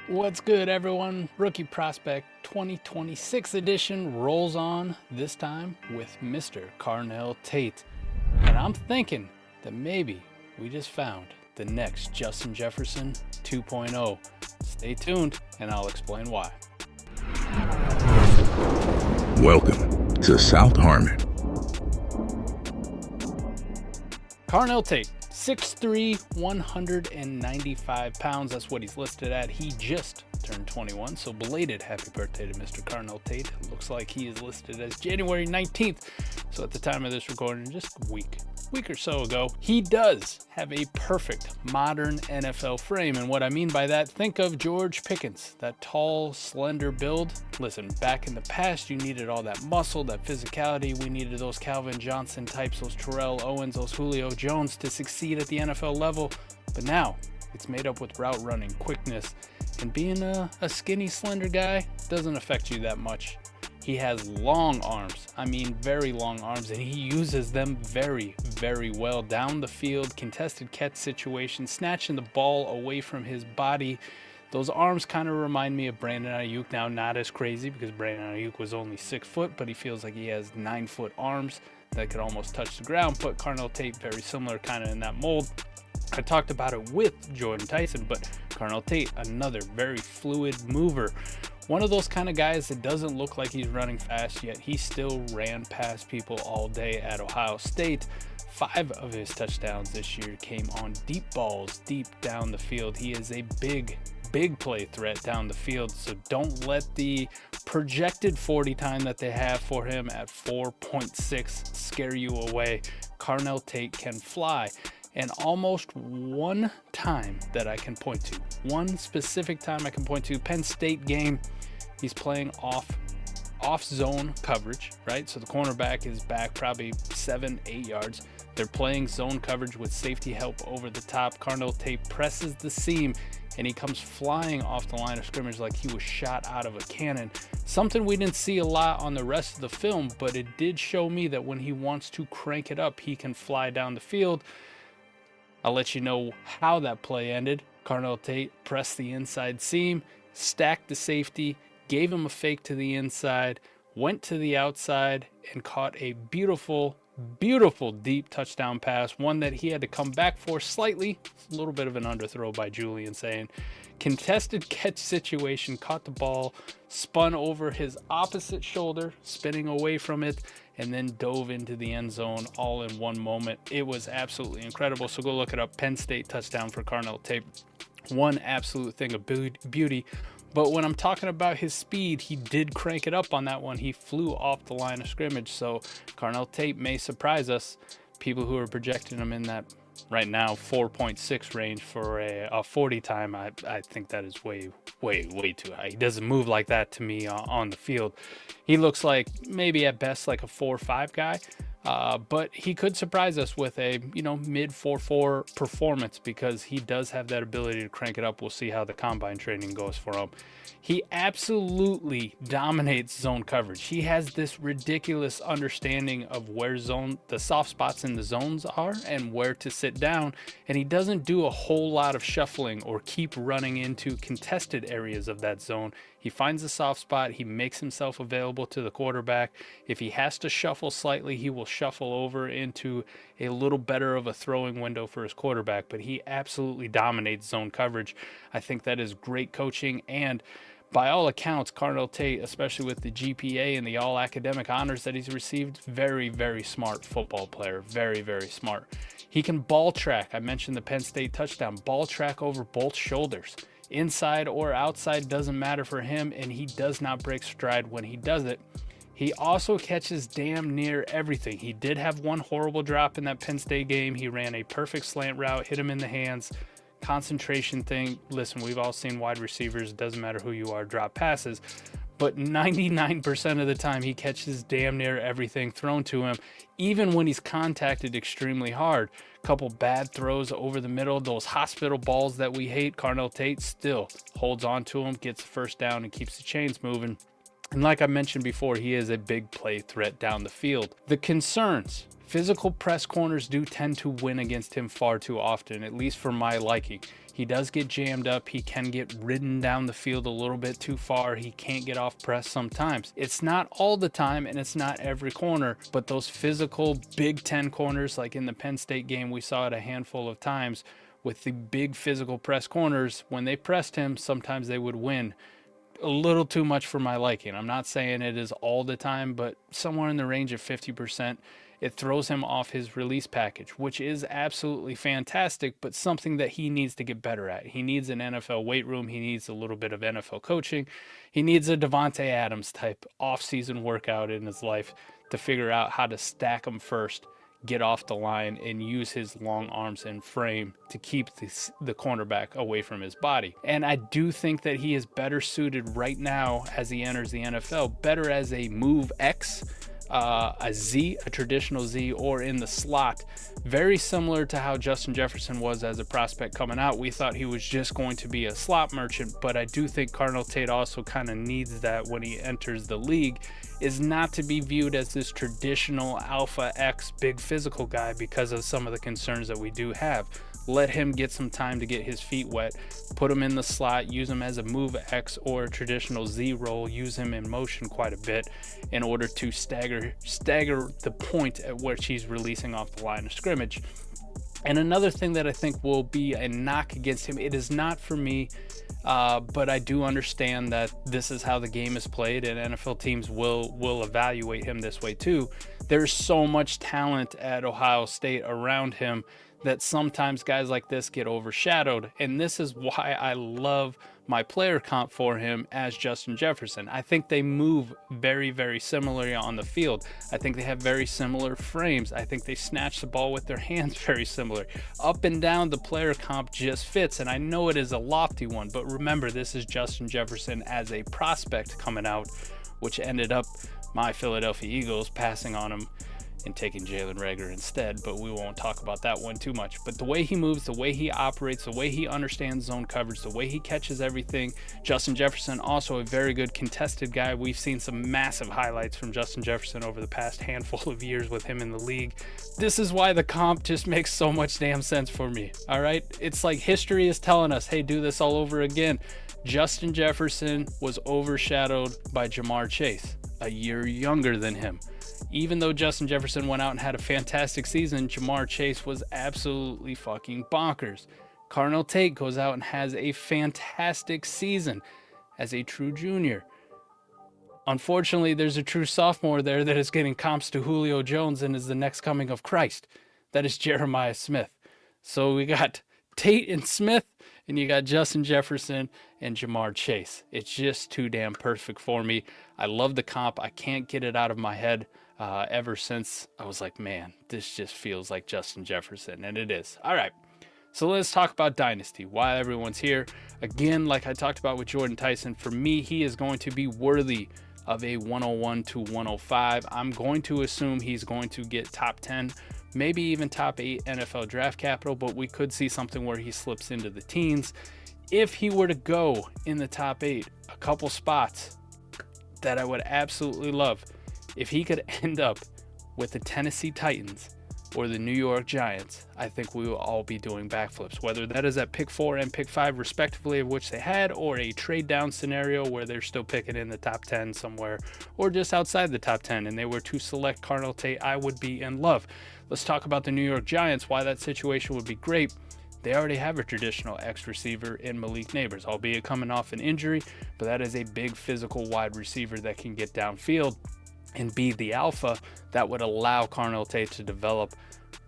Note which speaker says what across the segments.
Speaker 1: What's good, everyone? Rookie Prospect 2026 edition rolls on, this time with Mr. Carnell Tate. And I'm thinking that maybe we just found the next Justin Jefferson 2.0. Stay tuned, and I'll explain why.
Speaker 2: Welcome to South Harmon.
Speaker 1: Carnell Tate, 6'3", 195 pounds. That's what he's listed at. He just turned 21, so belated happy birthday to Mr. Carnell Tate. It looks like he is listed as January 19th, so at the time of this recording, just a week or so ago. He does have a perfect modern NFL frame, and what I mean by that, think of George Pickens, that tall, slender build. Listen, back in the past, you needed all that muscle, that physicality. We needed those Calvin Johnson types, those Terrell Owens, those Julio Jones to succeed at the NFL level, but now it's made up with route running, quickness, and being a skinny, slender guy doesn't affect you that much. He has long arms, I mean very long arms, and he uses them very, very well down the field, contested catch situations, snatching the ball away from his body. Those arms kind of remind me of Brandon Ayuk. Now, not as crazy because Brandon Ayuk was only 6 foot, but he feels like he has 9-foot arms that could almost touch the ground. Put Carnell Tate very similar kind of in that mold. I talked about it with Jordan Tyson, but Carnell Tate, another very fluid mover. One of those kind of guys that doesn't look like he's running fast, yet he still ran past people all day at Ohio State. 5 of his touchdowns this year came on deep balls, deep down the field. He is a big play threat down the field, so don't let the projected 40 time that they have for him at 4.6 scare you away. Carnell Tate can fly. And almost one time that I can point to, one specific time I can point to, Penn State game, he's playing off zone coverage, right? So the cornerback is back probably 7-8 yards. They're playing zone coverage with safety help over the top. Carnell Tate presses the seam and he comes flying off the line of scrimmage like he was shot out of a cannon. Something we didn't see a lot on the rest of the film, but it did show me that when he wants to crank it up, he can fly down the field. I'll let you know how that play ended. Carnell Tate pressed the inside seam, stacked the safety, gave him a fake to the inside, went to the outside, and caught a beautiful deep touchdown pass, one that he had to come back for slightly. A little bit of an underthrow by Julian saying. Contested catch situation, caught the ball, spun over his opposite shoulder, spinning away from it, and then dove into the end zone all in one moment. It was absolutely incredible. So go look it up. Penn State touchdown for Carnell Tate. One absolute thing of beauty. But when I'm talking about his speed, he did crank it up on that one. He flew off the line of scrimmage. So Carnell Tate may surprise us. People who are projecting him in that right now 4.6 range for a 40 time, I think that is way too high. He doesn't move like that to me on the field. He looks like maybe at best like a 4.5 guy, but he could surprise us with a mid 4.4 performance because he does have that ability to crank it up. We'll see how the combine training goes for him. He absolutely dominates zone coverage. He has this ridiculous understanding of where the soft spots in the zones are and where to sit down, and he doesn't do a whole lot of shuffling or keep running into contested areas of that zone. He finds a soft spot, he makes himself available to the quarterback. If he has to shuffle slightly, he will shuffle over into a little better of a throwing window for his quarterback, but he absolutely dominates zone coverage. I think that is great coaching, and by all accounts, Carnell Tate, especially with the GPA and the all academic honors that he's received, very smart football player. Very smart. He can ball track. I mentioned the Penn State touchdown. Ball track over both shoulders. Inside or outside doesn't matter for him, and he does not break stride when he does it. He also catches damn near everything. He did have one horrible drop in that Penn State game. He ran a perfect slant route, hit him in the hands. Concentration thing. Listen, we've all seen wide receivers, doesn't matter who you are, drop passes, but 99% of the time he catches damn near everything thrown to him, even when he's contacted extremely hard. Couple bad throws over the middle, those hospital balls that we hate, Carnell Tate still holds on to them, gets the first down, and keeps the chains moving. And like I mentioned before, he is a big play threat down the field. The concerns: physical press corners do tend to win against him far too often, at least for my liking. He does get jammed up. He can get ridden down the field a little bit too far. He can't get off press sometimes. It's not all the time, and it's not every corner, but those physical Big Ten corners, like in the Penn State game, we saw it a handful of times with the big physical press corners. When they pressed him, sometimes they would win. A little too much for my liking. I'm not saying it is all the time, but somewhere in the range of 50%. It throws him off his release package, which is absolutely fantastic, but something that he needs to get better at. He needs an NFL weight room. He needs a little bit of NFL coaching. He needs a Devontae Adams type off-season workout in his life to figure out how to stack them first, get off the line, and use his long arms and frame to keep the cornerback away from his body. And I do think that he is better suited right now as he enters the NFL, better as a move X, a Z, a traditional Z, or in the slot. Very similar to how Justin Jefferson was as a prospect coming out. We thought he was just going to be a slot merchant, but I do think Carnell Tate also kind of needs that when he enters the league, is not to be viewed as this traditional Alpha X big physical guy because of some of the concerns that we do have. Let him get some time to get his feet wet, put him in the slot, use him as a move X or a traditional Z role, use him in motion quite a bit in order to stagger the point at which he's releasing off the line of scrimmage. And another thing that I think will be a knock against him, it is not for me, but I do understand that this is how the game is played, and NFL teams will evaluate him this way too. There's so much talent at Ohio State around him that sometimes guys like this get overshadowed, and this is why I love my player comp for him as Justin Jefferson. I think they move very, very similarly on the field. I think they have very similar frames. I think they snatch the ball with their hands very similar. Up and down, the player comp just fits, and I know it is a lofty one, but remember, this is Justin Jefferson as a prospect coming out, which ended up my Philadelphia Eagles passing on him and taking Jalen Reagor instead, but we won't talk about that one too much. But the way he moves, the way he operates, the way he understands zone coverage, the way he catches everything. Justin Jefferson, also a very good contested guy. We've seen some massive highlights from Justin Jefferson over the past handful of years with him in the league. This is why the comp just makes so much damn sense for me, all right? It's like history is telling us, hey, do this all over again. Justin Jefferson was overshadowed by Ja'Marr Chase, a year younger than him. Even though Justin Jefferson went out and had a fantastic season, Ja'Marr Chase was absolutely fucking bonkers. Carnell Tate goes out and has a fantastic season as a true junior. Unfortunately, there's a true sophomore there that is getting comps to Julio Jones and is the next coming of Christ. That is Jeremiah Smith. So we got Tate and Smith, and you got Justin Jefferson and Ja'Marr Chase. It's just too damn perfect for me. I love the comp. I can't get it out of my head ever since I was like, man, this just feels like Justin Jefferson, and it is. All right, so let's talk about Dynasty, why everyone's here. Again, like I talked about with Jordan Tyson, for me, he is going to be worthy of a 101 to 105. I'm going to assume he's going to get top 10, maybe even top 8 NFL draft capital, but we could see something where he slips into the teens. If he were to go in the top 8, a couple spots that I would absolutely love, if he could end up with the Tennessee Titans or the New York Giants, I think we will all be doing backflips, whether that is at pick 4 and pick 5 respectively, of which they had, or a trade down scenario where they're still picking in the top 10 somewhere, or just outside the top 10 and they were to select Carnell Tate. I would be in love. Let's talk about the New York Giants, why that situation would be great. They already have a traditional X receiver in Malik Neighbors, albeit coming off an injury, but that is a big physical wide receiver that can get downfield and be the alpha that would allow Carnell Tate to develop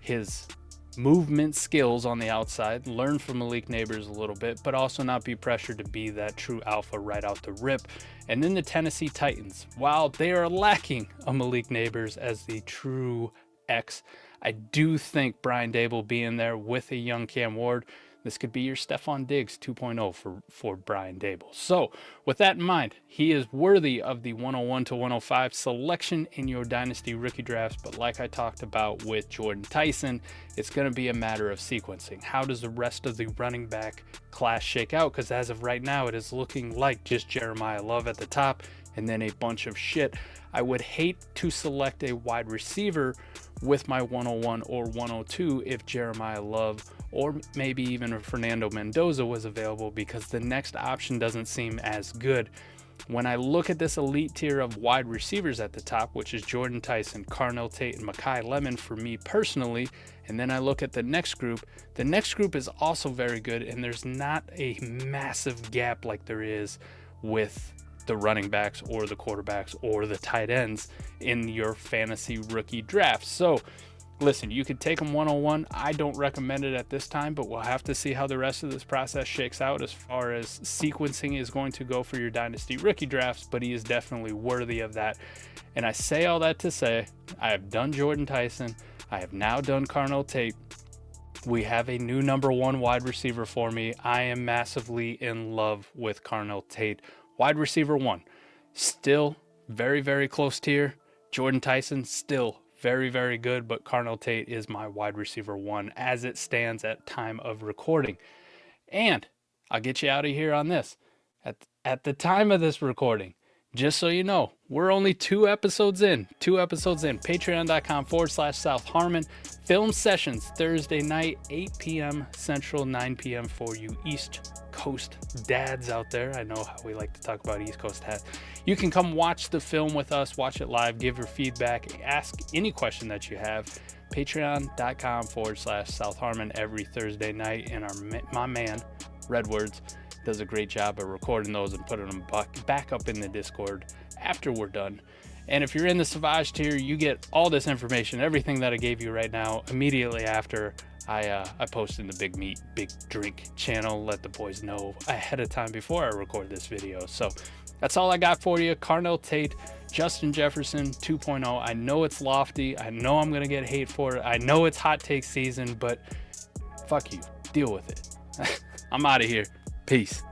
Speaker 1: his movement skills on the outside, learn from Malik Neighbors a little bit, but also not be pressured to be that true alpha right out the rip. And then the Tennessee Titans, while they are lacking a Malik Neighbors as the true X, I do think Brian Dable being there with a young Cam Ward, this could be your Stephon Diggs 2.0 for Brian Dable. So with that in mind, he is worthy of the 101 to 105 selection in your Dynasty rookie drafts. But like I talked about with Jordan Tyson, it's going to be a matter of sequencing. How does the rest of the running back class shake out? Because as of right now, it is looking like just Jeremiah Love at the top, and then a bunch of shit. I would hate to select a wide receiver with my 101 or 102 if Jeremiah Love or maybe even if Fernando Mendoza was available, because the next option doesn't seem as good. When I look at this elite tier of wide receivers at the top, which is Jordan Tyson, Carnell Tate, and Mekhi Lemon for me personally, and then I look at the next group is also very good, and there's not a massive gap like there is with the running backs or the quarterbacks or the tight ends in your fantasy rookie draft. So listen, you could take them 101. I don't recommend it at this time, but we'll have to see how the rest of this process shakes out as far as sequencing is going to go for your dynasty rookie drafts, but he is definitely worthy of that. And I say all that to say, I have done Jordan Tyson. I have now done Carnell Tate. We have a new number one wide receiver for me. I am massively in love with Carnell Tate. Wide receiver 1, still very, very close tier. Jordan Tyson, still very, very good, but Carnell Tate is my wide receiver 1 as it stands at time of recording. And I'll get you out of here on this. At the time of this recording, just so you know, we're only 2 episodes in. Patreon.com/South Harmon. Film sessions Thursday night, 8 p.m. Central, 9 p.m. for you East Coast dads out there. I know how we like to talk about East Coast dads. You can come watch the film with us, watch it live, give your feedback, ask any question that you have. Patreon.com/South Harmon every Thursday night. And my man, Redwords, does a great job of recording those and putting them back up in the Discord after we're done. And if you're in the Savage tier, you get all this information, everything that I gave you right now, immediately after I post in the Big Meat, Big Drink channel. Let the boys know ahead of time before I record this video. So that's all I got for you. Carnell Tate, Justin Jefferson 2.0. I know it's lofty. I know I'm going to get hate for it. I know it's hot take season, but fuck you. Deal with it. I'm out of here. Peace.